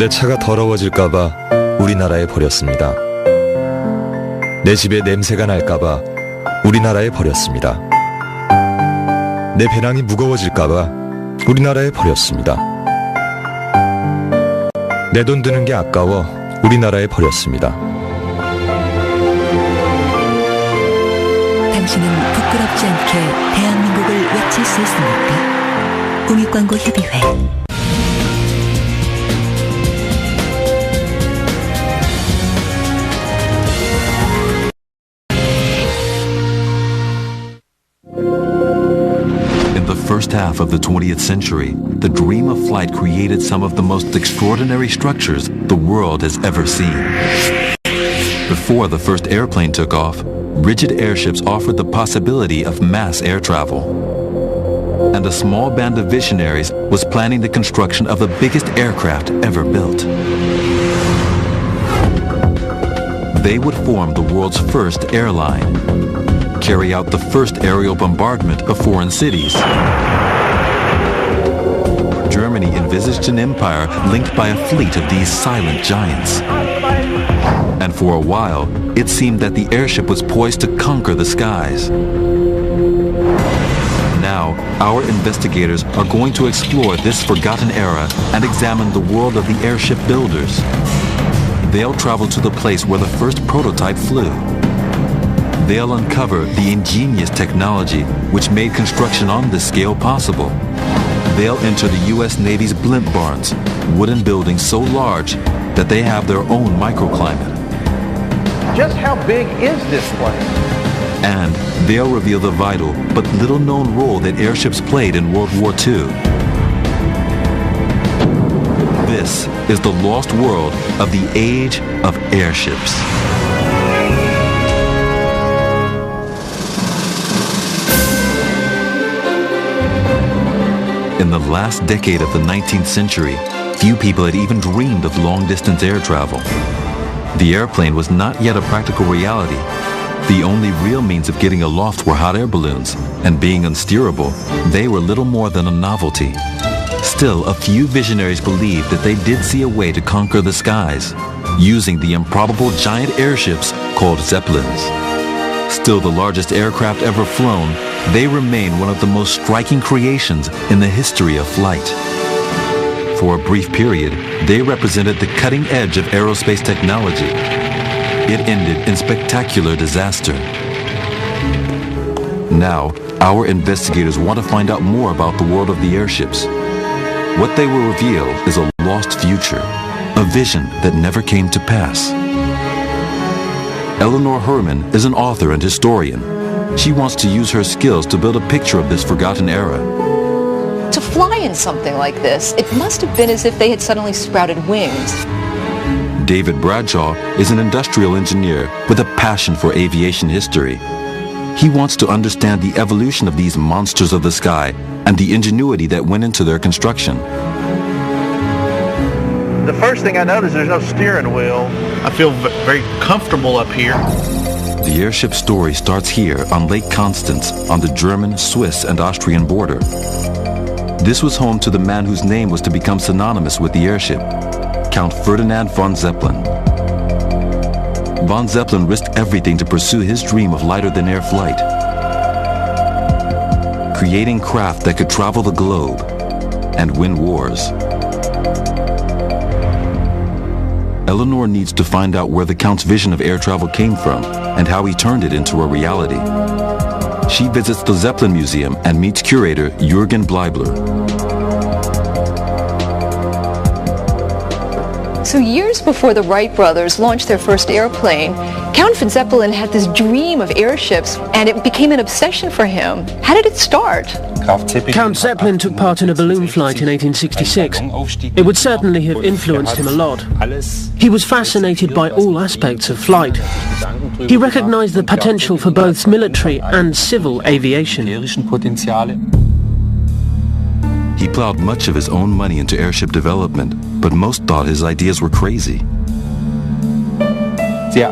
내 차가 더러워질까봐 우리나라에 버렸습니다. 내 집에 냄새가 날까봐 우리나라에 버렸습니다. 내 배낭이 무거워질까봐 우리나라에 버렸습니다. 내 돈 드는 게 아까워 우리나라에 버렸습니다. 당신은 부끄럽지 않게 대한민국을 외칠 수 있습니까? 공익광고협의회. In the first half of the 20th century, the dream of flight created some of the most extraordinary structures the world has ever seen. Before the first airplane took off, rigid airships offered the possibility of mass air travel. And a small band of visionaries was planning the construction of the biggest aircraft ever built. They would form the world's first airline, carry out the first aerial bombardment of foreign cities. Germany envisaged an empire linked by a fleet of these silent giants. And for a while, it seemed that the airship was poised to conquer the skies. Now, our investigators are going to explore this forgotten era and examine the world of the airship builders. They'll travel to the place where the first prototype flew. They'll uncover the ingenious technology which made construction on this scale possible. They'll enter the U.S. Navy's blimp barns, wooden buildings so large that they have their own microclimate. Just how big is this plane? And they'll reveal the vital but little-known role that airships played in World War II. This is the lost world of the age of airships. In the last decade of the 19th century, few people had even dreamed of long-distance air travel. The airplane was not yet a practical reality. The only real means of getting aloft were hot air balloons, and being unsteerable, they were little more than a novelty. Still, a few visionaries believed that they did see a way to conquer the skies, using the improbable giant airships called Zeppelins. Still the largest aircraft ever flown, they remain one of the most striking creations in the history of flight. For a brief period, they represented the cutting edge of aerospace technology. It ended in spectacular disaster. Now, our investigators want to find out more about the world of the airships. What they will reveal is a lost future, a vision that never came to pass. Eleanor Herman is an author and historian. She wants to use her skills to build a picture of this forgotten era. To fly in something like this, it must have been as if they had suddenly sprouted wings. David Bradshaw is an industrial engineer with a passion for aviation history. He wants to understand the evolution of these monsters of the sky and the ingenuity that went into their construction. The first thing I noticed, there's no steering wheel. I feel very comfortable up here. The airship story starts here on Lake Constance on the German, Swiss, and Austrian border. This was home to the man whose name was to become synonymous with the airship, Count Ferdinand von Zeppelin. Von Zeppelin risked everything to pursue his dream of lighter-than-air flight, creating craft that could travel the globe and win wars. Eleanor needs to find out where the Count's vision of air travel came from and how he turned it into a reality. She visits the Zeppelin Museum and meets curator Jürgen Bleibler. So years before the Wright brothers launched their first airplane, Count von Zeppelin had this dream of airships, and it became an obsession for him. How did it start? Count Zeppelin took part in a balloon flight in 1866. It would certainly have influenced him a lot. He was fascinated by all aspects of flight. He recognized the potential for both military and civil aviation. He plowed much of his own money into airship development, but most thought his ideas were crazy. You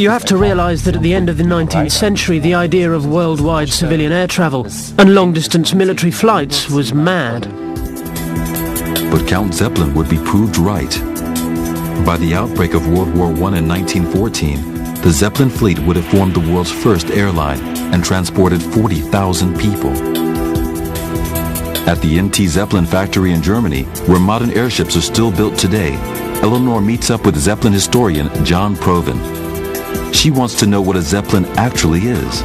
have to realize that at the end of the 19th century, the idea of worldwide civilian air travel and long-distance military flights was mad. But Count Zeppelin would be proved right. By the outbreak of World War I in 1914, the Zeppelin fleet would have formed the world's first airline and transported 40,000 people. At the NT Zeppelin factory in Germany, where modern airships are still built today, Eleanor meets up with Zeppelin historian John Provin. She wants to know what a Zeppelin actually is.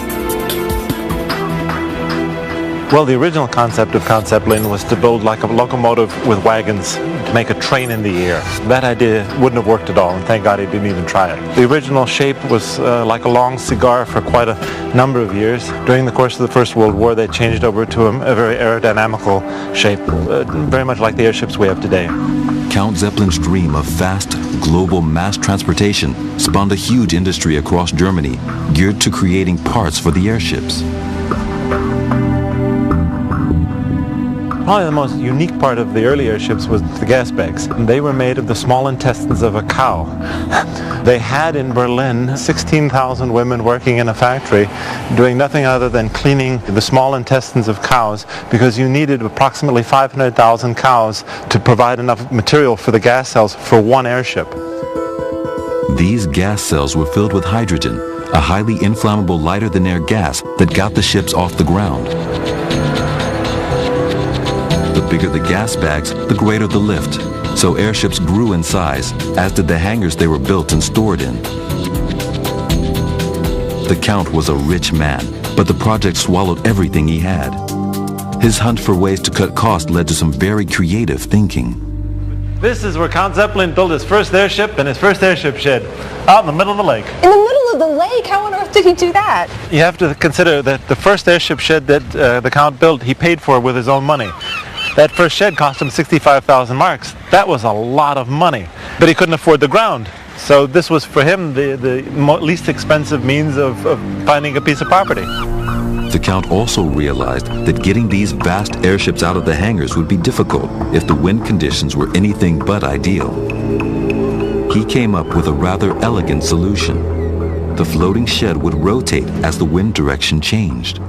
Well, the original concept of Count Zeppelin was to build like a locomotive with wagons to make a train in the air. That idea wouldn't have worked at all, and thank God he didn't even try it. The original shape was like a long cigar for quite a number of years. During the course of the First World War, they changed over to a very aerodynamical shape, very much like the airships we have today. Count Zeppelin's dream of fast, global mass transportation spawned a huge industry across Germany geared to creating parts for the airships. Probably the most unique part of the early airships was the gas bags. They were made of the small intestines of a cow. They had in Berlin 16,000 women working in a factory doing nothing other than cleaning the small intestines of cows, because you needed approximately 500,000 cows to provide enough material for the gas cells for one airship. These gas cells were filled with hydrogen, a highly inflammable lighter-than-air gas that got the ships off the ground. The bigger the gas bags, the greater the lift. So airships grew in size, as did the hangars they were built and stored in. The Count was a rich man, but the project swallowed everything he had. His hunt for ways to cut costs led to some very creative thinking. This is where Count Zeppelin built his first airship and his first airship shed, out in the middle of the lake. In the middle of the lake? How on earth did he do that? You have to consider that the first airship shed that the Count built, he paid for with his own money. That first shed cost him 65,000 marks. That was a lot of money. But he couldn't afford the ground. So this was for him the least expensive means of finding a piece of property. The Count also realized that getting these vast airships out of the hangars would be difficult if the wind conditions were anything but ideal. He came up with a rather elegant solution. The floating shed would rotate as the wind direction changed.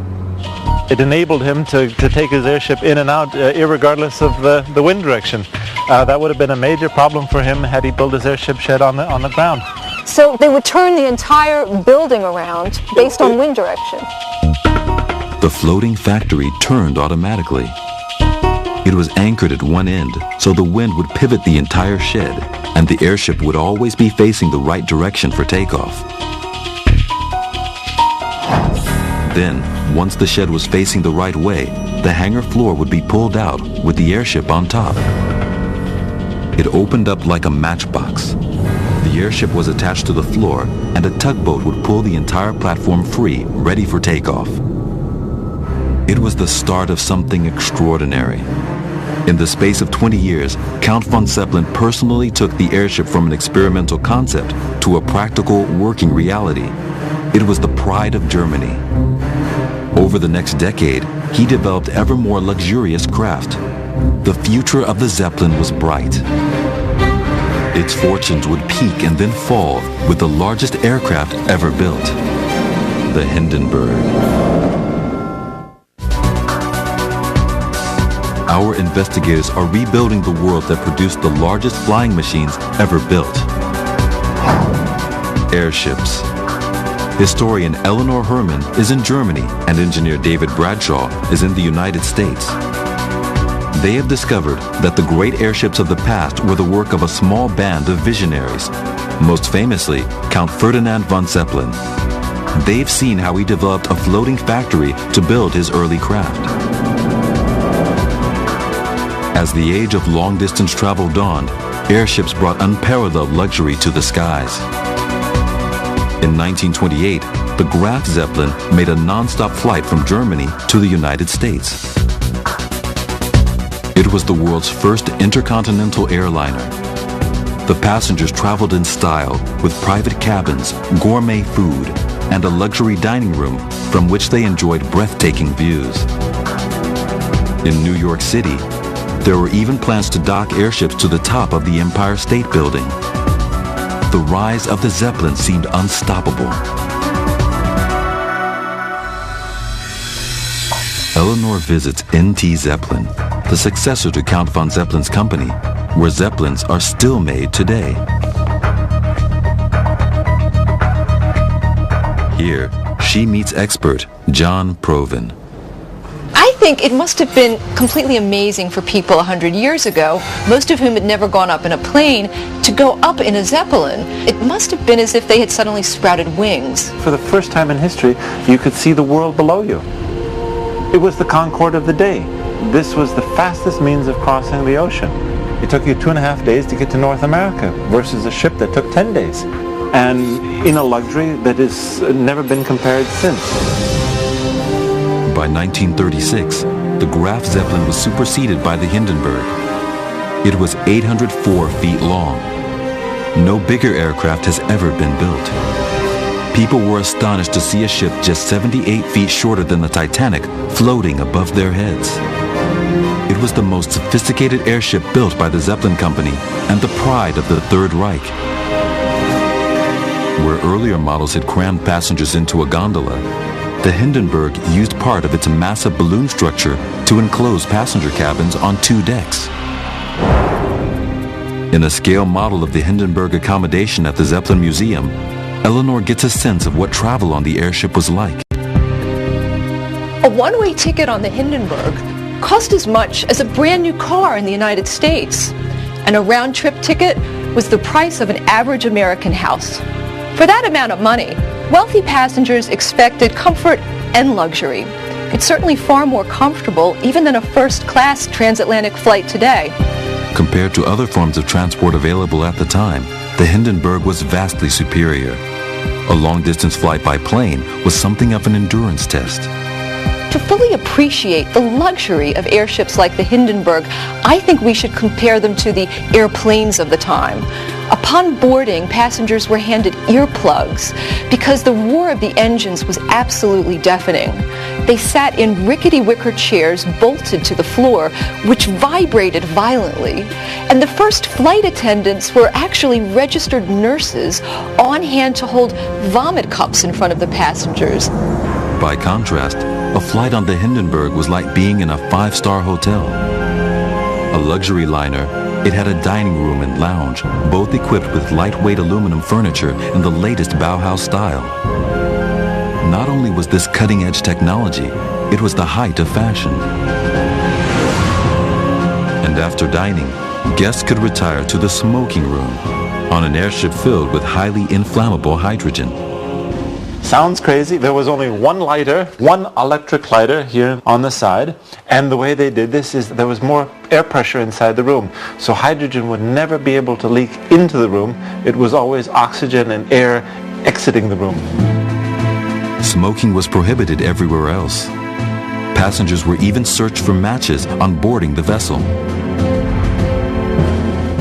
It enabled him to take his airship in and out irregardless of the wind direction. That would have been a major problem for him had he built his airship shed on the ground. So they would turn the entire building around based on wind direction. The floating factory turned automatically. It was anchored at one end, so the wind would pivot the entire shed, and the airship would always be facing the right direction for takeoff. Then, once the shed was facing the right way, the hangar floor would be pulled out with the airship on top. It opened up like a matchbox. The airship was attached to the floor, and a tugboat would pull the entire platform free, ready for takeoff. It was the start of something extraordinary. In the space of 20 years, Count von Zeppelin personally took the airship from an experimental concept to a practical working reality. It was the pride of Germany. Over the next decade, he developed ever more luxurious craft. The future of the Zeppelin was bright. Its fortunes would peak and then fall with the largest aircraft ever built, the Hindenburg. Our investigators are rebuilding the world that produced the largest flying machines ever built. Airships. Historian Eleanor Herman is in Germany and engineer David Bradshaw is in the United States. They have discovered that the great airships of the past were the work of a small band of visionaries, most famously Count Ferdinand von Zeppelin. They've seen how he developed a floating factory to build his early craft. As the age of long-distance travel dawned, airships brought unparalleled luxury to the skies. In 1928, the Graf Zeppelin made a non-stop flight from Germany to the United States. It was the world's first intercontinental airliner. The passengers traveled in style with private cabins, gourmet food, and a luxury dining room from which they enjoyed breathtaking views. In New York City, there were even plans to dock airships to the top of the Empire State Building. The rise of the Zeppelin seemed unstoppable. Eleanor visits NT Zeppelin, the successor to Count von Zeppelin's company, where Zeppelins are still made today. Here, she meets expert John Provin. I think it must have been completely amazing for people 100 years ago, most of whom had never gone up in a plane, to go up in a Zeppelin. It must have been as if they had suddenly sprouted wings. For the first time in history, you could see the world below you. It was the Concorde of the day. This was the fastest means of crossing the ocean. It took you 2.5 days to get to North America versus a ship that took 10 days. And in a luxury that has never been compared since. By 1936, the Graf Zeppelin was superseded by the Hindenburg. It was 804 feet long. No bigger aircraft has ever been built. People were astonished to see a ship just 78 feet shorter than the Titanic floating above their heads. It was the most sophisticated airship built by the Zeppelin Company and the pride of the Third Reich. Where earlier models had crammed passengers into a gondola, the Hindenburg used part of its massive balloon structure to enclose passenger cabins on 2 decks. In a scale model of the Hindenburg accommodation at the Zeppelin Museum, Eleanor gets a sense of what travel on the airship was like. A one-way ticket on the Hindenburg cost as much as a brand new car in the United States. And a round-trip ticket was the price of an average American house. For that amount of money, wealthy passengers expected comfort and luxury. It's certainly far more comfortable even than a first-class transatlantic flight today. Compared to other forms of transport available at the time, the Hindenburg was vastly superior. A long-distance flight by plane was something of an endurance test. To fully appreciate the luxury of airships like the Hindenburg, I think we should compare them to the airplanes of the time. Upon boarding, passengers were handed earplugs because the roar of the engines was absolutely deafening. They sat in rickety wicker chairs bolted to the floor, which vibrated violently. And the first flight attendants were actually registered nurses on hand to hold vomit cups in front of the passengers. By contrast, a flight on the Hindenburg was like being in a 5-star hotel. A luxury liner, it had a dining room and lounge, both equipped with lightweight aluminum furniture in the latest Bauhaus style. Not only was this cutting-edge technology, it was the height of fashion. And after dining, guests could retire to the smoking room on an airship filled with highly inflammable hydrogen. Sounds crazy. There was only one lighter, one electric lighter here on the side. And the way they did this is there was more air pressure inside the room. So hydrogen would never be able to leak into the room. It was always oxygen and air exiting the room. Smoking was prohibited everywhere else. Passengers were even searched for matches on boarding the vessel.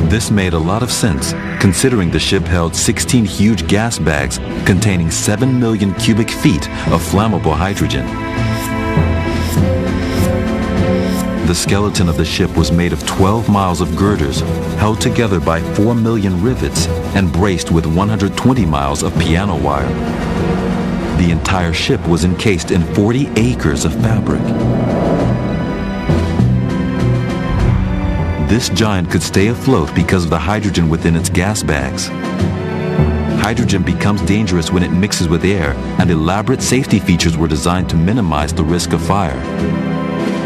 This made a lot of sense, considering the ship held 16 huge gas bags containing 7 million cubic feet of flammable hydrogen. The skeleton of the ship was made of 12 miles of girders, held together by 4 million rivets and braced with 120 miles of piano wire. The entire ship was encased in 40 acres of fabric. This giant could stay afloat because of the hydrogen within its gas bags. Hydrogen becomes dangerous when it mixes with air, and elaborate safety features were designed to minimize the risk of fire.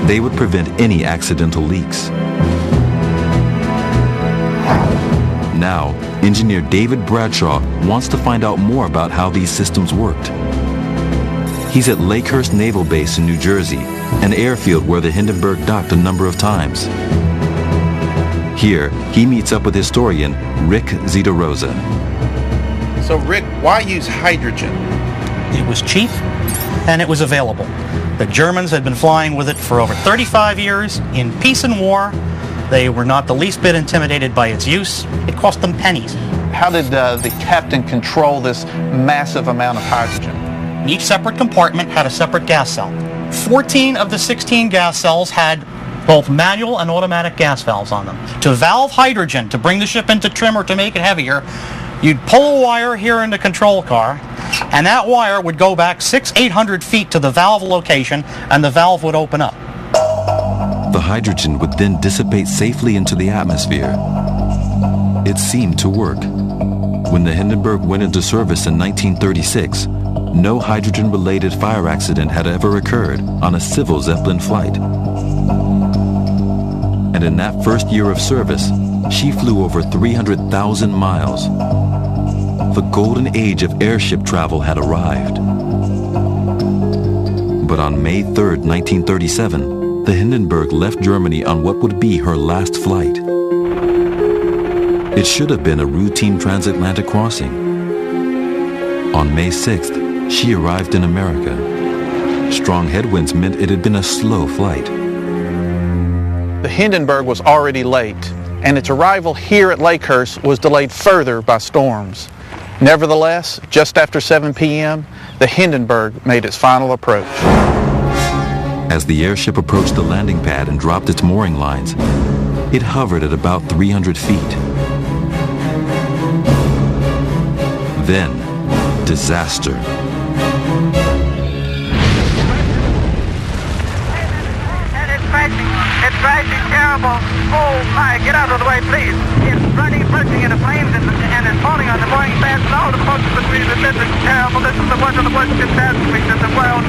They would prevent any accidental leaks. Now, engineer David Bradshaw wants to find out more about how these systems worked. He's at Lakehurst Naval Base in New Jersey, an airfield where the Hindenburg docked a number of times. Here, he meets up with historian Rick Zitarosa. So Rick, why use hydrogen? It was cheap and it was available. The Germans had been flying with it for over 35 years. In peace and war, they were not the least bit intimidated by its use. It cost them pennies. How did the captain control this massive amount of hydrogen? Each separate compartment had a separate gas cell. 14 of the 16 gas cells had both manual and automatic gas valves on them. To valve hydrogen, to bring the ship into trim or to make it heavier, you'd pull a wire here in the control car, and that wire would go back 600-800 feet to the valve location, and the valve would open up. The hydrogen would then dissipate safely into the atmosphere. It seemed to work. When the Hindenburg went into service in 1936, no hydrogen-related fire accident had ever occurred on a civil Zeppelin flight. And in that first year of service, she flew over 300,000 miles. The golden age of airship travel had arrived. But on May 3, 1937, the Hindenburg left Germany on what would be her last flight. It should have been a routine transatlantic crossing. On May 6th, she arrived in America. Strong headwinds meant it had been a slow flight. The Hindenburg was already late, and its arrival here at Lakehurst was delayed further by storms. Nevertheless, just after 7 p.m., the Hindenburg made its final approach. As the airship approached the landing pad and dropped its mooring lines, it hovered at about 300 feet. Then, disaster. It's crashing terrible. Oh my, get out of the way, please. It's bursting into flames and it's falling on the mooring fast and all the boats between us. This is terrible. This is one of the worst catastrophes in the world.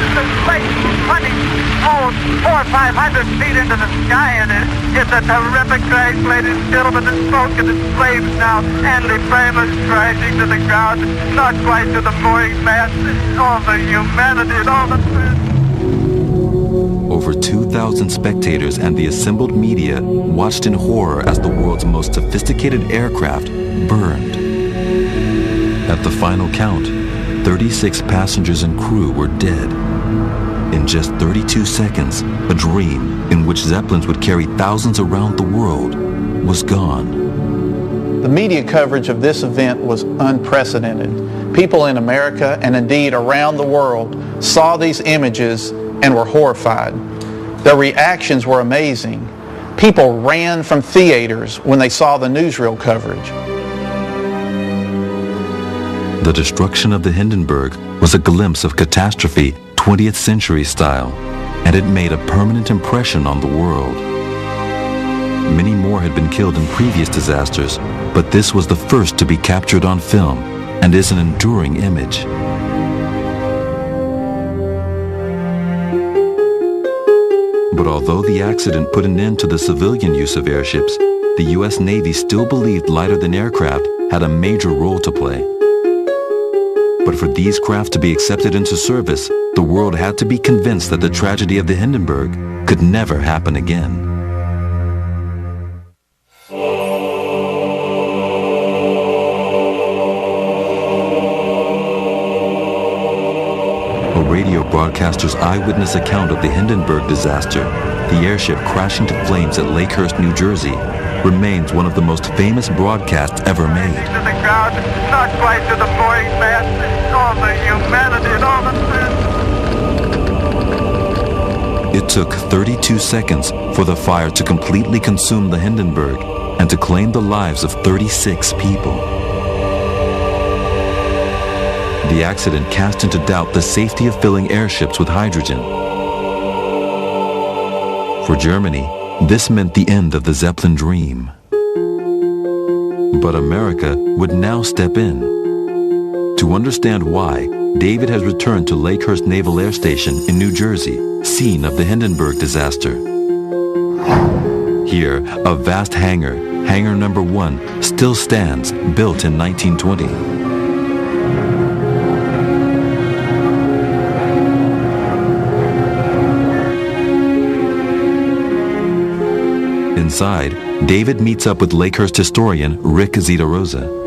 The plane running 400 or 500 feet into the sky, and it's a terrific crash, ladies and gentlemen. The smoke and the flames now, and the frame is crashing to the ground, not quite to the mooring mast. All the humanity and all the... Over 2,000 spectators and the assembled media watched in horror as the world's most sophisticated aircraft burned. At the final count, 36 passengers and crew were dead. In just 32 seconds, a dream in which Zeppelins would carry thousands around the world was gone. The media coverage of this event was unprecedented. People in America and indeed around the world saw these images and were horrified. Their reactions were amazing. People ran from theaters when they saw the newsreel coverage. The destruction of the Hindenburg was a glimpse of catastrophe 20th century style, and it made a permanent impression on the world. Many more had been killed in previous disasters, but this was the first to be captured on film and is an enduring image. But although the accident put an end to the civilian use of airships, the U.S. Navy still believed lighter-than aircraft had a major role to play. But for these craft to be accepted into service, the world had to be convinced that the tragedy of the Hindenburg could never happen again. A radio broadcaster's eyewitness account of the Hindenburg disaster, the airship crashing to flames at Lakehurst, New Jersey, remains one of the most famous broadcasts ever made. To the ground, not quite to the mooring mast. All the humanity and all the... It took 32 seconds for the fire to completely consume the Hindenburg and to claim the lives of 36 people. The accident cast into doubt the safety of filling airships with hydrogen. For Germany, this meant the end of the Zeppelin dream. But America would now step in. To understand why, David has returned to Lakehurst Naval Air Station in New Jersey, scene of the Hindenburg disaster. Here, a vast hangar, Hangar Number 1, still stands, built in 1920. Inside, David meets up with Lakehurst historian Rick Zitarosa.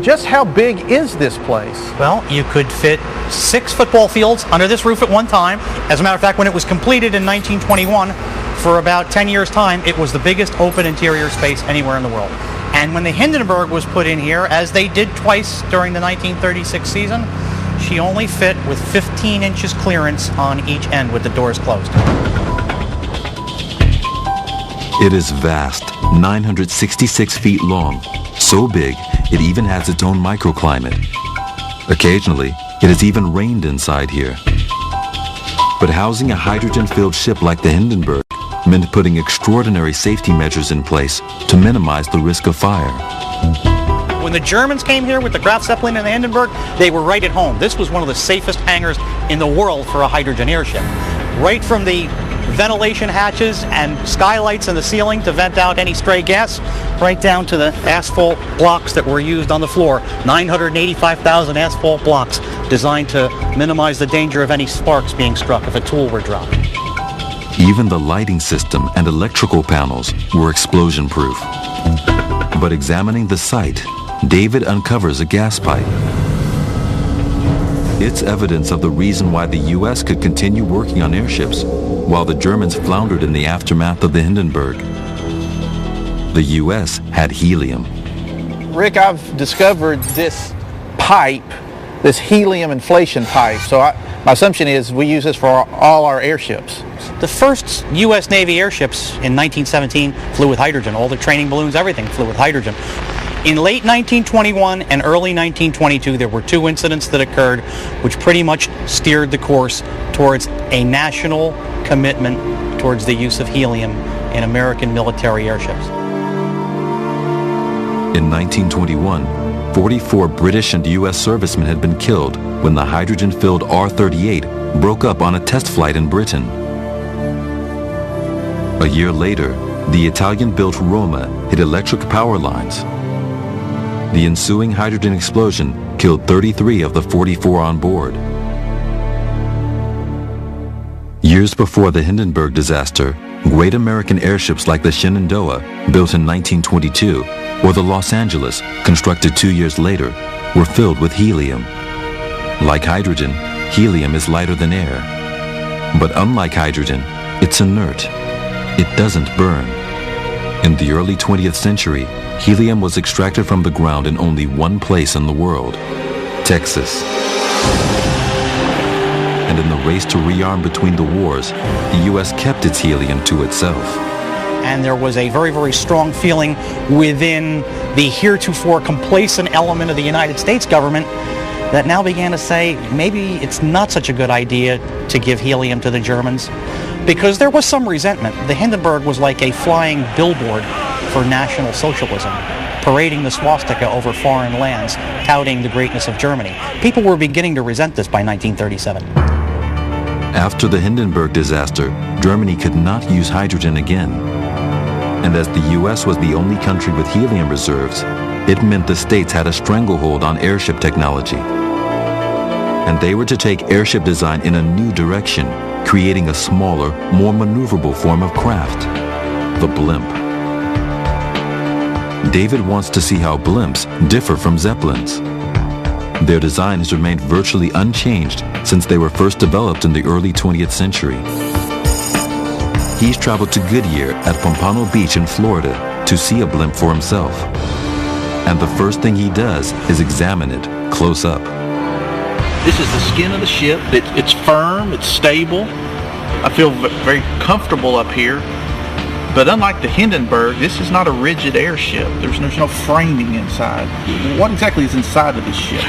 Just how big is this place? Well, you could fit 6 football fields under this roof at one time. As a matter of fact, when it was completed in 1921, for about 10 years' time, it was the biggest open interior space anywhere in the world. And when the Hindenburg was put in here, as they did twice during the 1936 season, she only fit with 15 inches clearance on each end with the doors closed. It is vast, 966 feet long, so big it even has its own microclimate. Occasionally, it has even rained inside here. But housing a hydrogen-filled ship like the Hindenburg meant putting extraordinary safety measures in place to minimize the risk of fire. When the Germans came here with the Graf Zeppelin and the Hindenburg, they were right at home. This was one of the safest hangars in the world for a hydrogen airship. Right from the ventilation hatches and skylights in the ceiling to vent out any stray gas, right down to the asphalt blocks that were used on the floor. 985,000 asphalt blocks designed to minimize the danger of any sparks being struck if a tool were dropped. Even the lighting system and electrical panels were explosion-proof. But examining the site, David uncovers a gas pipe. It's evidence of the reason why the U.S. could continue working on airships while the Germans floundered in the aftermath of the Hindenburg. The U.S. had helium. Rick, I've discovered this pipe, this helium inflation pipe. So my assumption is we use this for all our airships. The first U.S. Navy airships in 1917 flew with hydrogen. All the training balloons, everything flew with hydrogen. In late 1921 and early 1922, there were two incidents that occurred which pretty much steered the course towards a national commitment towards the use of helium in American military airships. In 1921, 44 British and U.S. servicemen had been killed when the hydrogen-filled R-38 broke up on a test flight in Britain. A year later, the Italian-built Roma hit electric power lines. The ensuing hydrogen explosion killed 33 of the 44 on board. Years before the Hindenburg disaster, great American airships like the Shenandoah, built in 1922, or the Los Angeles, constructed 2 years later, were filled with helium. Like hydrogen, helium is lighter than air. But unlike hydrogen, it's inert. It doesn't burn. In the early 20th century, helium was extracted from the ground in only one place in the world, Texas. And in the race to rearm between the wars, the U.S. kept its helium to itself. And there was a very, very strong feeling within the heretofore complacent element of the United States government that now began to say maybe it's not such a good idea to give helium to the Germans, because there was some resentment. The Hindenburg was like a flying billboard for National Socialism, parading the swastika over foreign lands, touting the greatness of Germany. People were beginning to resent this by 1937. After the Hindenburg disaster, Germany could not use hydrogen again. And as the U.S. was the only country with helium reserves, it meant the states had a stranglehold on airship technology. And they were to take airship design in a new direction, creating a smaller, more maneuverable form of craft, the blimp. David wants to see how blimps differ from Zeppelins. Their design has remained virtually unchanged since they were first developed in the early 20th century. He's traveled to Goodyear at Pompano Beach in Florida to see a blimp for himself. And the first thing he does is examine it close up. This is the skin of the ship. It's firm, it's stable. I feel very comfortable up here. But unlike the Hindenburg, this is not a rigid airship. There's no framing inside. What exactly is inside of this ship?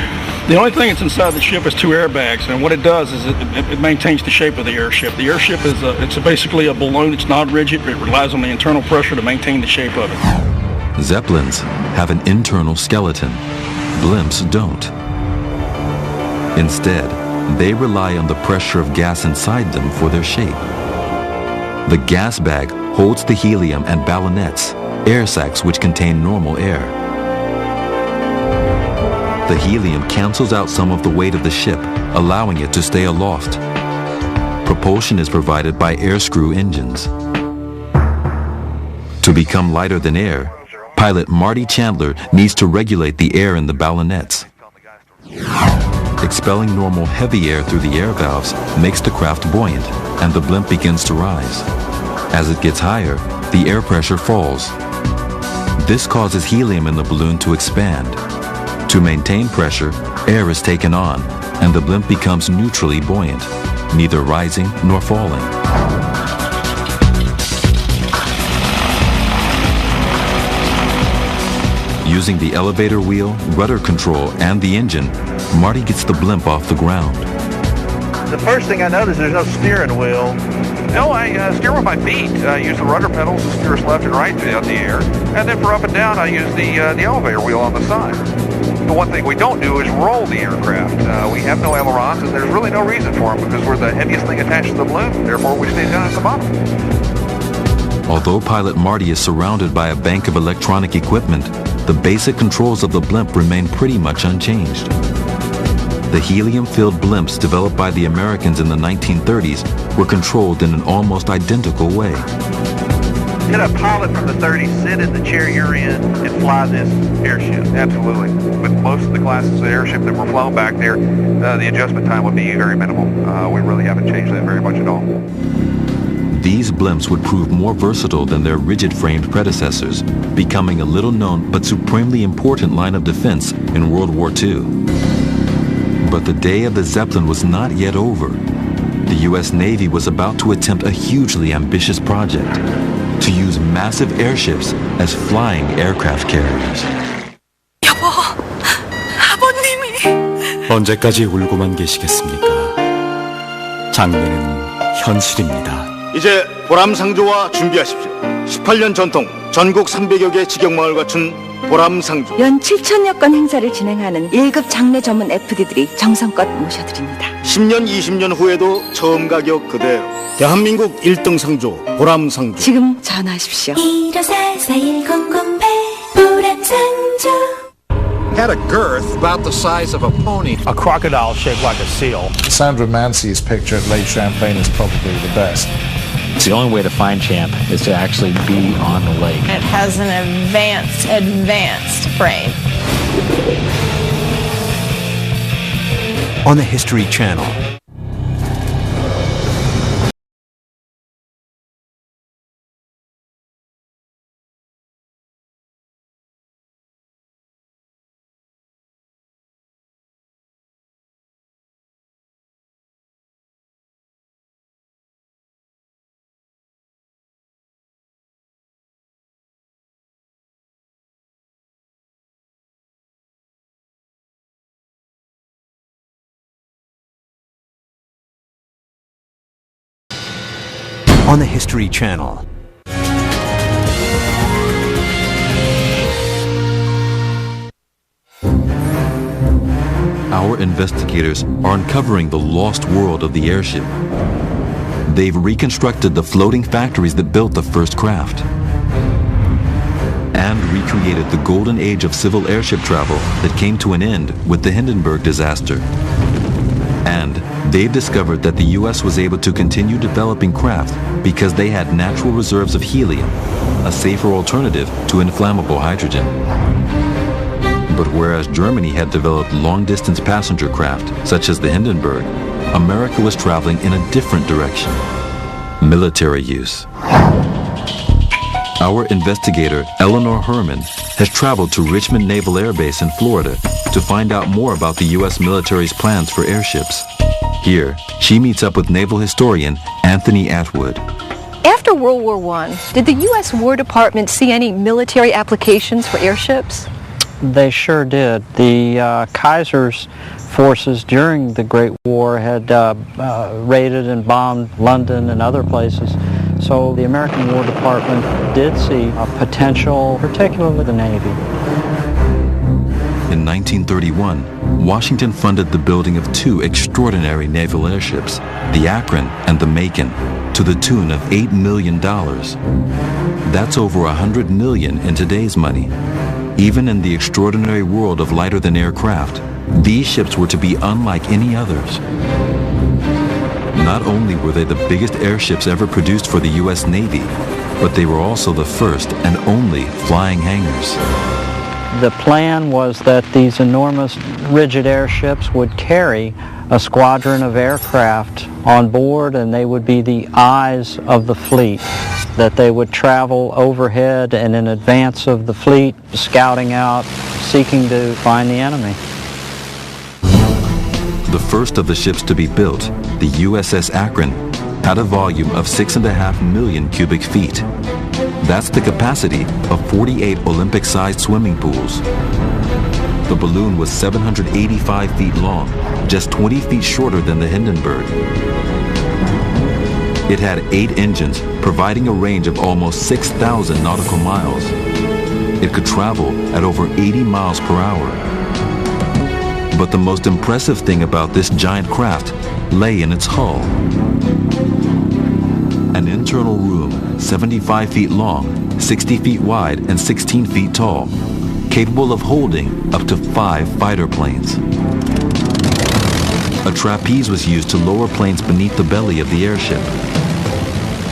The only thing that's inside the ship is two airbags, and what it does is it maintains the shape of the airship. The airship is it's basically a balloon. It's not rigid. It relies on the internal pressure to maintain the shape of it. Zeppelins have an internal skeleton. Blimps don't. Instead, they rely on the pressure of gas inside them for their shape. The gas bag holds the helium and ballonets, air sacs which contain normal air. The helium cancels out some of the weight of the ship, allowing it to stay aloft. Propulsion is provided by air screw engines. To become lighter than air, pilot Marty Chandler needs to regulate the air in the ballonets. Expelling normal heavy air through the air valves makes the craft buoyant, and the blimp begins to rise. As it gets higher, the air pressure falls. This causes helium in the balloon to expand. To maintain pressure, air is taken on, and the blimp becomes neutrally buoyant, neither rising nor falling. Using the elevator wheel, rudder control, and the engine, Marty gets the blimp off the ground. The first thing I noticed, there's no steering wheel. No, I steer with my feet. I use the rudder pedals to steer us left and right throughout the air. And then for up and down, I use the elevator wheel on the side. The one thing we don't do is roll the aircraft. We have no ailerons, and there's really no reason for them because we're the heaviest thing attached to the balloon. Therefore, we stay down at the bottom. Although pilot Marty is surrounded by a bank of electronic equipment, the basic controls of the blimp remain pretty much unchanged. The helium-filled blimps developed by the Americans in the 1930s were controlled in an almost identical way. Could a pilot from the 30s sit in the chair you're in and fly this airship? Absolutely. With most of the classes of airship that were flown back there, the adjustment time would be very minimal. We really haven't changed that very much at all. These blimps would prove more versatile than their rigid-framed predecessors, becoming a little-known but supremely important line of defense in World War II. But the day of the Zeppelin was not yet over. The U.S. Navy was about to attempt a hugely ambitious project, to use massive airships as flying aircraft carriers. 여보, 아버님이... 언제까지 울고만 계시겠습니까? 장래는 현실입니다. 이제 보람상조와 준비하십시오. 18년 전통 전국 300여 개 직영망을 갖춘 보람상조. 연 7천여 건 행사를 진행하는 1급 장례 전문 FD들이 정성껏 모셔드립니다. 10년, 20년 후에도 처음 가격 그대로. 대한민국 1등 상조, 보람상조. 지금 전화하십시오. 1544100 보람상조. Had a girth about the size of a pony. A crocodile shaped like a seal. Sandra Mansey's picture at Lake Champlain is probably the best. It's the only way to find Champ is to actually be on the lake. It has an advanced frame. On the History Channel. On the History Channel. Our investigators are uncovering the lost world of the airship. They've reconstructed the floating factories that built the first craft and recreated the golden age of civil airship travel that came to an end with the Hindenburg disaster. And they've discovered that the U.S. was able to continue developing craft because they had natural reserves of helium, a safer alternative to inflammable hydrogen. But whereas Germany had developed long-distance passenger craft, such as the Hindenburg, America was traveling in a different direction: military use. Our investigator, Eleanor Herman, has traveled to Richmond Naval Air Base in Florida to find out more about the U.S. military's plans for airships. Here, she meets up with naval historian Anthony Atwood. After World War I, did the U.S. War Department see any military applications for airships? They sure did. The Kaiser's forces during the Great War had raided and bombed London and other places. So the American War Department did see a potential, particularly the Navy. In 1931, Washington funded the building of two extraordinary naval airships, the Akron and the Macon, to the tune of $8 million. That's over $100 million in today's money. Even in the extraordinary world of lighter-than-air craft, these ships were to be unlike any others. Not only were they the biggest airships ever produced for the U.S. Navy, but they were also the first and only flying hangars. The plan was that these enormous rigid airships would carry a squadron of aircraft on board, and they would be the eyes of the fleet, that they would travel overhead and in advance of the fleet, scouting out, seeking to find the enemy. The first of the ships to be built, the USS Akron, had a volume of 6.5 million cubic feet. That's the capacity of 48 Olympic-sized swimming pools. The balloon was 785 feet long, just 20 feet shorter than the Hindenburg. It had 8 engines, providing a range of almost 6,000 nautical miles. It could travel at over 80 miles per hour. But the most impressive thing about this giant craft lay in its hull. An internal room, 75 feet long, 60 feet wide, and 16 feet tall, capable of holding up to 5 fighter planes. A trapeze was used to lower planes beneath the belly of the airship.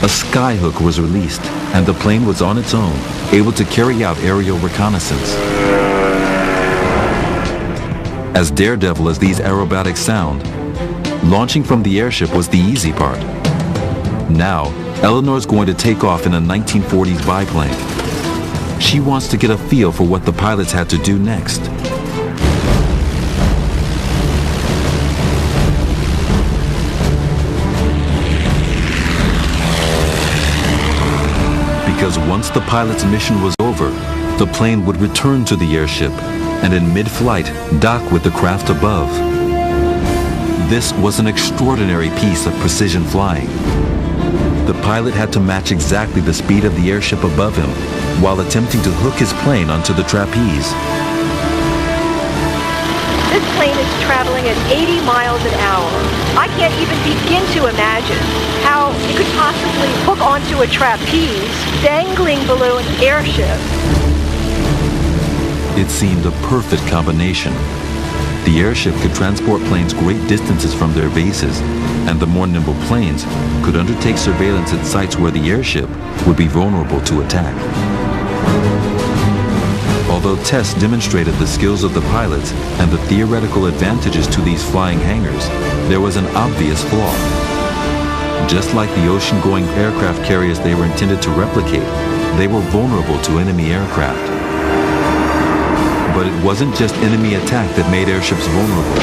A skyhook was released, and the plane was on its own, able to carry out aerial reconnaissance. As daredevil as these aerobatics sound, launching from the airship was the easy part. Now, Eleanor's going to take off in a 1940s biplane. She wants to get a feel for what the pilots had to do next. Because once the pilot's mission was over, the plane would return to the airship and in mid-flight dock with the craft above. This was an extraordinary piece of precision flying. The pilot had to match exactly the speed of the airship above him while attempting to hook his plane onto the trapeze. This plane is traveling at 80 miles an hour. I can't even begin to imagine how you could possibly hook onto a trapeze dangling below an airship. It seemed a perfect combination. The airship could transport planes great distances from their bases, and the more nimble planes could undertake surveillance at sites where the airship would be vulnerable to attack. Although tests demonstrated the skills of the pilots and the theoretical advantages to these flying hangars, there was an obvious flaw. Just like the ocean-going aircraft carriers they were intended to replicate, they were vulnerable to enemy aircraft. But it wasn't just enemy attack that made airships vulnerable.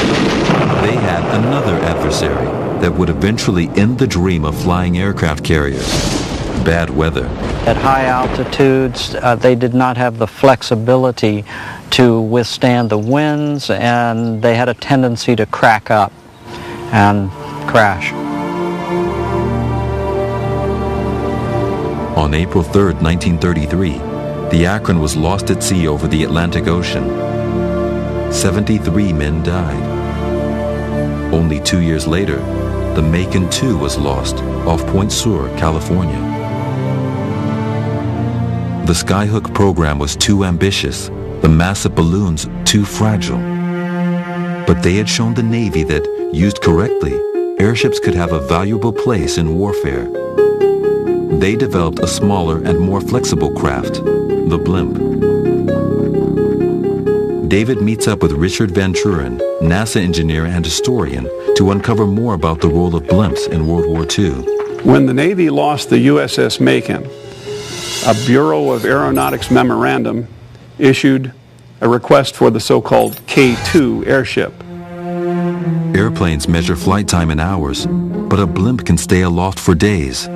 They had another adversary that would eventually end the dream of flying aircraft carriers: bad weather. At high altitudes, they did not have the flexibility to withstand the winds, and they had a tendency to crack up and crash. On April 3, 1933, the Akron was lost at sea over the Atlantic Ocean. 73 men died. Only 2 years later, the Macon II was lost off Point Sur, California. The Skyhook program was too ambitious, the massive balloons too fragile. But they had shown the Navy that, used correctly, airships could have a valuable place in warfare. They developed a smaller and more flexible craft, the blimp. David meets up with Richard Van Turen, NASA engineer and historian, to uncover more about the role of blimps in World War II. When the Navy lost the USS Macon, a Bureau of Aeronautics memorandum issued a request for the so-called K-2 airship. Airplanes measure flight time in hours, but a blimp can stay aloft for days.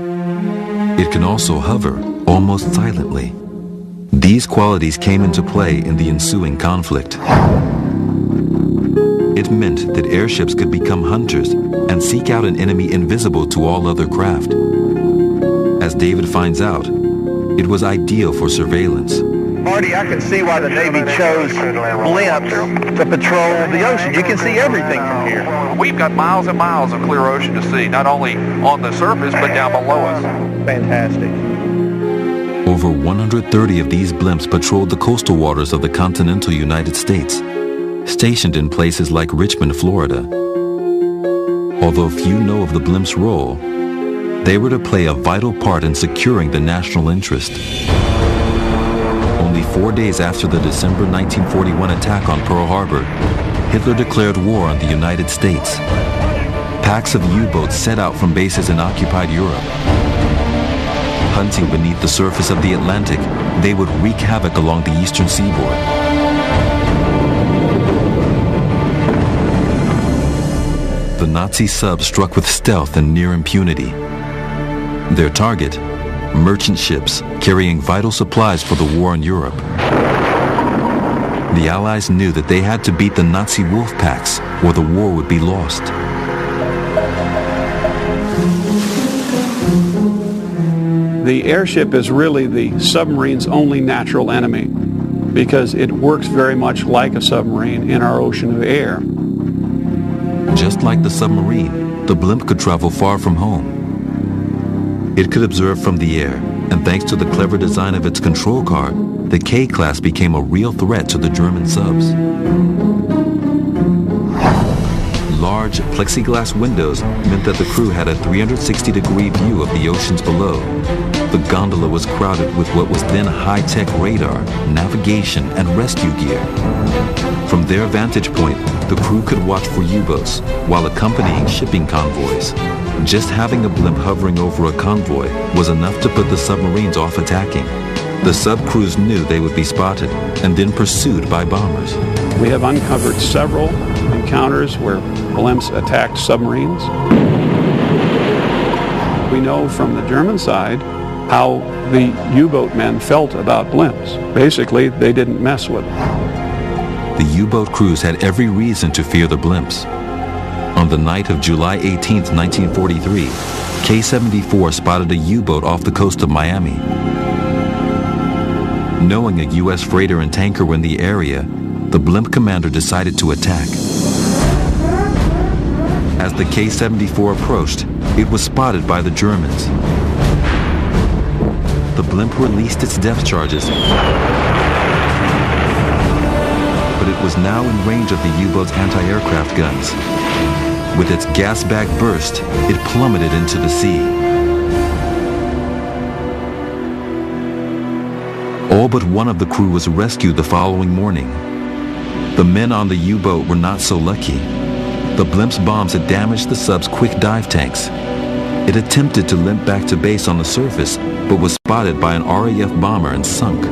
It can also hover almost silently. These qualities came into play in the ensuing conflict. It meant that airships could become hunters and seek out an enemy invisible to all other craft. As David finds out, it was ideal for surveillance. Marty, I can see why the Navy chose blimps to patrol the ocean. You can see everything from here. We've got miles and miles of clear ocean to see, not only on the surface, but down below us. Fantastic. Over 130 of these blimps patrolled the coastal waters of the continental United States, stationed in places like Richmond, Florida. Although few know of the blimps' role, they were to play a vital part in securing the national interest. Only 4 days after the December 1941 attack on Pearl Harbor, Hitler declared war on the United States. Packs of U-boats set out from bases in occupied Europe. Hunting beneath the surface of the Atlantic, they would wreak havoc along the eastern seaboard. The Nazi subs struck with stealth and near impunity. Their target, merchant ships carrying vital supplies for the war in Europe. The Allies knew that they had to beat the Nazi wolf packs or the war would be lost. The airship is really the submarine's only natural enemy because it works very much like a submarine in our ocean of air. Just like the submarine, the blimp could travel far from home. It could observe from the air, and thanks to the clever design of its control car, the K-class became a real threat to the German subs. Large plexiglass windows meant that the crew had a 360-degree view of the oceans below. The gondola was crowded with what was then high-tech radar, navigation, and rescue gear. From their vantage point, the crew could watch for U-boats while accompanying shipping convoys. Just having a blimp hovering over a convoy was enough to put the submarines off attacking. The sub-crews knew they would be spotted and then pursued by bombers. We have uncovered several encounters where blimps attacked submarines. We know from the German side how the U-boat men felt about blimps. Basically, they didn't mess with them. The U-boat crews had every reason to fear the blimps. On the night of July 18, 1943, K-74 spotted a U-boat off the coast of Miami. Knowing a U.S. freighter and tanker were in the area, the blimp commander decided to attack. As the K-74 approached, it was spotted by the Germans. The blimp released its depth charges, but it was now in range of the U-boat's anti-aircraft guns. With its gas bag burst, it plummeted into the sea. All but one of the crew was rescued the following morning. The men on the U-boat were not so lucky. The blimp's bombs had damaged the sub's quick dive tanks. It attempted to limp back to base on the surface, but was spotted by an RAF bomber and sunk.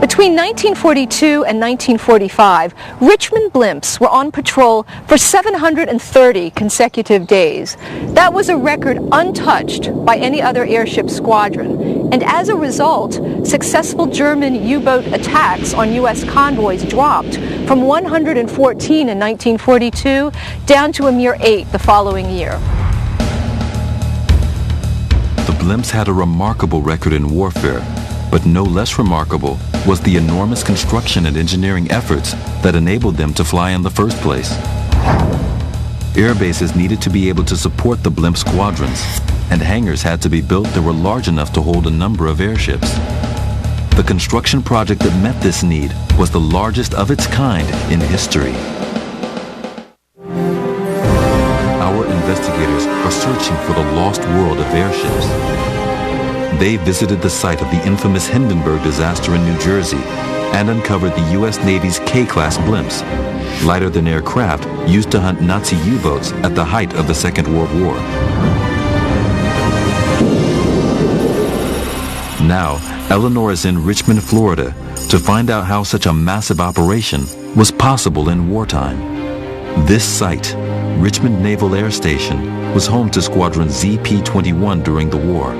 Between 1942 and 1945, Richmond blimps were on patrol for 730 consecutive days. That was a record untouched by any other airship squadron. And as a result, successful German U-boat attacks on U.S. convoys dropped from 114 in 1942 down to a mere 8 the following year. The blimps had a remarkable record in warfare, but no less remarkable was the enormous construction and engineering efforts that enabled them to fly in the first place. Air bases needed to be able to support the blimp squadrons, and hangars had to be built that were large enough to hold a number of airships. The construction project that met this need was the largest of its kind in history. Our investigators are searching for the lost world of airships. They visited the site of the infamous Hindenburg disaster in New Jersey and uncovered the U.S. Navy's K-class blimps, lighter-than-air craft used to hunt Nazi U-boats at the height of the Second World War. Now, Eleanor is in Richmond, Florida, to find out how such a massive operation was possible in wartime. This site, Richmond Naval Air Station, was home to Squadron ZP-21 during the war.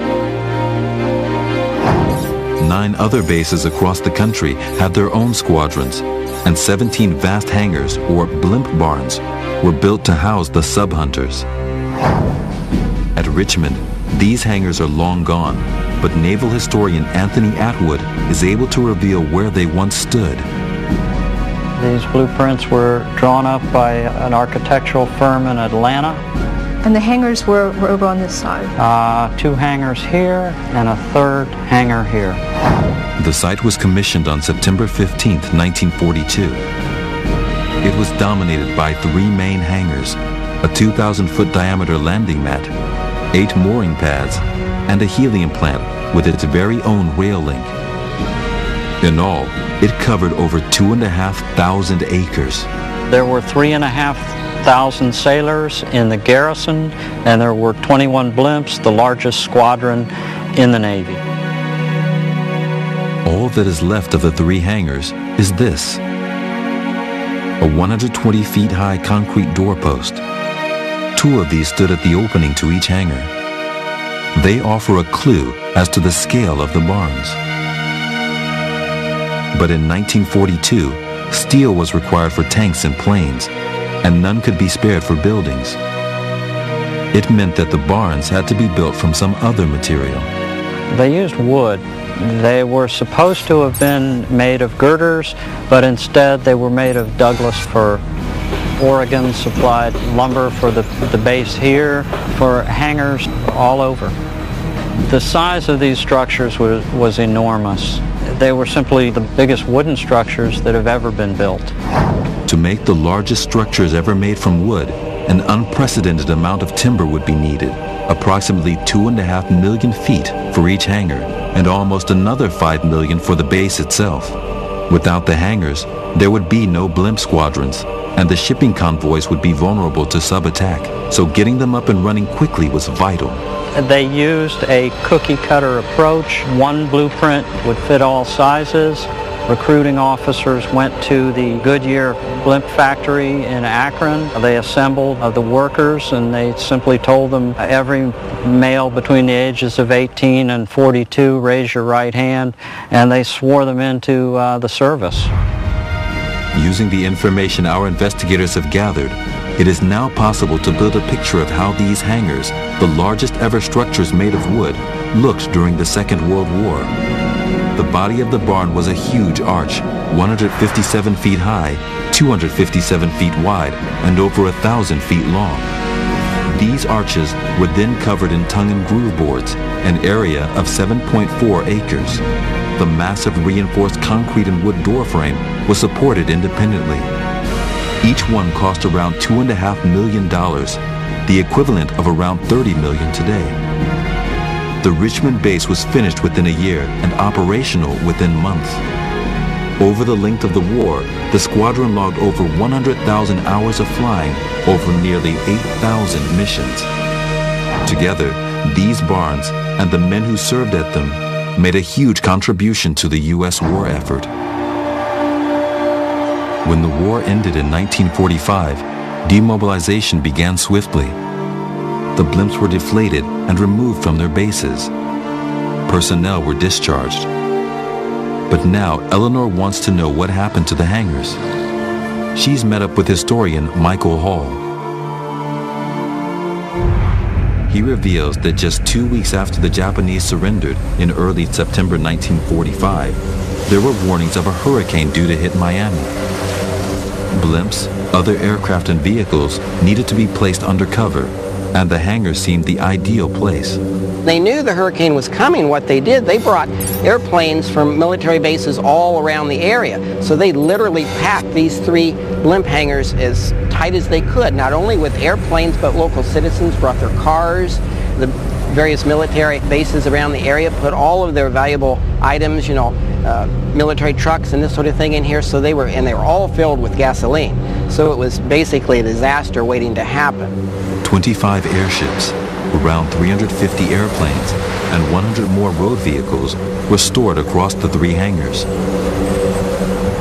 9 other bases across the country had their own squadrons, and 17 vast hangars, or blimp barns, were built to house the sub-hunters. At Richmond, these hangars are long gone, but naval historian Anthony Atwood is able to reveal where they once stood. These blueprints were drawn up by an architectural firm in Atlanta. And the hangars were over on this side? 2 hangars here and a 3rd hangar here. The site was commissioned on September 15, 1942. It was dominated by 3 main hangars, a 2,000-foot diameter landing mat, 8 mooring pads, and a helium plant with its very own rail link. In all, it covered over 2,500 acres. There were 3,500 sailors in the garrison, and there were 21 blimps, the largest squadron in the Navy. All that is left of the 3 hangars is this: a 120 feet high concrete doorpost, 2 of these stood at the opening to each hangar. They offer a clue as to the scale of the barns. But in 1942, steel was required for tanks and planes, and none could be spared for buildings. It meant that the barns had to be built from some other material. They used wood. They were supposed to have been made of girders, but instead they were made of Douglas fir. Oregon supplied lumber for the base here, for hangars all over. The size of these structures was enormous. They were simply the biggest wooden structures that have ever been built. To make the largest structures ever made from wood, an unprecedented amount of timber would be needed, approximately 2.5 million feet for each hangar, and almost another 5 million for the base itself. Without the hangars, there would be no blimp squadrons, and the shipping convoys would be vulnerable to sub-attack, so getting them up and running quickly was vital. They used a cookie-cutter approach. One blueprint would fit all sizes. Recruiting officers went to the Goodyear blimp factory in Akron. They assembled the workers, and they simply told them, every male between the ages of 18 and 42, raise your right hand, and they swore them into the service. Using the information our investigators have gathered, it is now possible to build a picture of how these hangars, the largest ever structures made of wood, looked during the Second World War. The body of the barn was a huge arch, 157 feet high, 257 feet wide, and over 1,000 feet long. These arches were then covered in tongue and groove boards, an area of 7.4 acres. The massive reinforced concrete and wood door frame was supported independently. Each one cost around $2.5 million, the equivalent of around $30 million today. The Richmond base was finished within a year and operational within months. Over the length of the war, the squadron logged over 100,000 hours of flying over nearly 8,000 missions. Together, these barns and the men who served at them made a huge contribution to the U.S. war effort. When the war ended in 1945, demobilization began swiftly. The blimps were deflated and removed from their bases. Personnel were discharged. But now Eleanor wants to know what happened to the hangars. She's met up with historian Michael Hall. He reveals that just 2 weeks after the Japanese surrendered in early September 1945, there were warnings of a hurricane due to hit Miami. Blimps, other aircraft and vehicles needed to be placed under cover, and the hangar seemed the ideal place. They knew the hurricane was coming. What they did, they brought airplanes from military bases all around the area. So they literally packed these 3 blimp hangars as tight as they could, not only with airplanes, but local citizens brought their cars. The various military bases around the area put all of their valuable items, military trucks and this sort of thing in here. So they were all filled with gasoline. So it was basically a disaster waiting to happen. 25 airships, around 350 airplanes, and 100 more road vehicles were stored across the 3 hangars.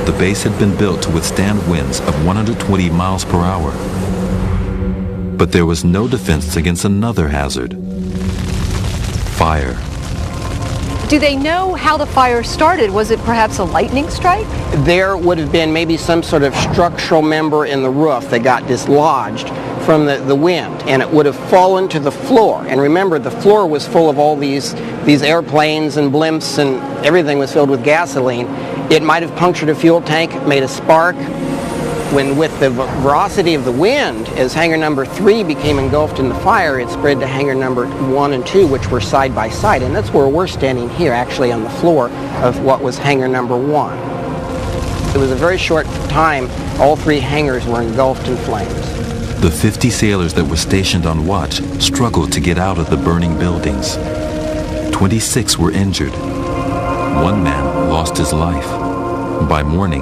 The base had been built to withstand winds of 120 miles per hour. But there was no defense against another hazard: fire. Do they know how the fire started? Was it perhaps a lightning strike? There would have been maybe some sort of structural member in the roof that got dislodged from the wind, and it would have fallen to the floor. And remember, the floor was full of all these airplanes and blimps, and everything was filled with gasoline. It might have punctured a fuel tank, made a spark. When with the velocity of the wind, as hangar number 3 became engulfed in the fire, it spread to hangar number 1 and 2, which were side by side. And that's where we're standing here, actually on the floor of what was hangar number 1. It was a very short time, all 3 hangars were engulfed in flames. The 50 sailors that were stationed on watch struggled to get out of the burning buildings. 26 were injured. 1 man lost his life. By morning,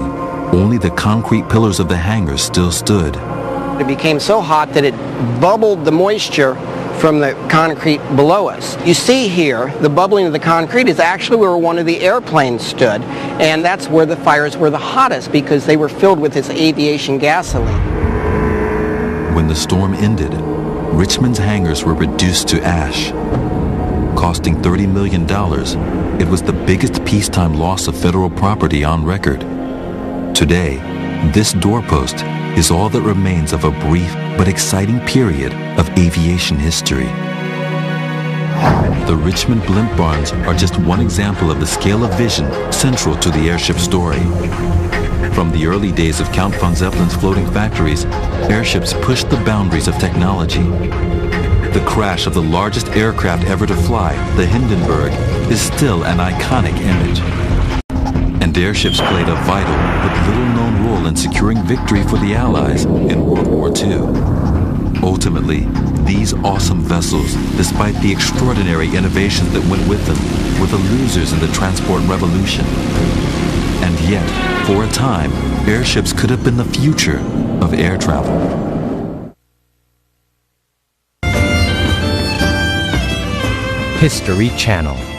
only the concrete pillars of the hangars still stood. It became so hot that it bubbled the moisture from the concrete below us. You see here, the bubbling of the concrete is actually where one of the airplanes stood, and that's where the fires were the hottest because they were filled with this aviation gasoline. When the storm ended, Richmond's hangars were reduced to ash. Costing $30 million, it was the biggest peacetime loss of federal property on record. Today, this doorpost is all that remains of a brief but exciting period of aviation history. The Richmond blimp barns are just one example of the scale of vision central to the airship story. From the early days of Count von Zeppelin's floating factories, airships pushed the boundaries of technology. The crash of the largest aircraft ever to fly, the Hindenburg, is still an iconic image. And airships played a vital but little-known role in securing victory for the Allies in World War II. Ultimately, these awesome vessels, despite the extraordinary innovations that went with them, were the losers in the transport revolution. And yet, for a time, airships could have been the future of air travel. History Channel.